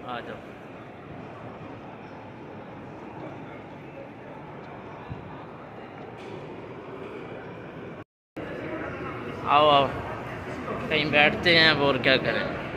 आ जाओ। आओ आओ, कहीं बैठते हैं अब और क्या करें।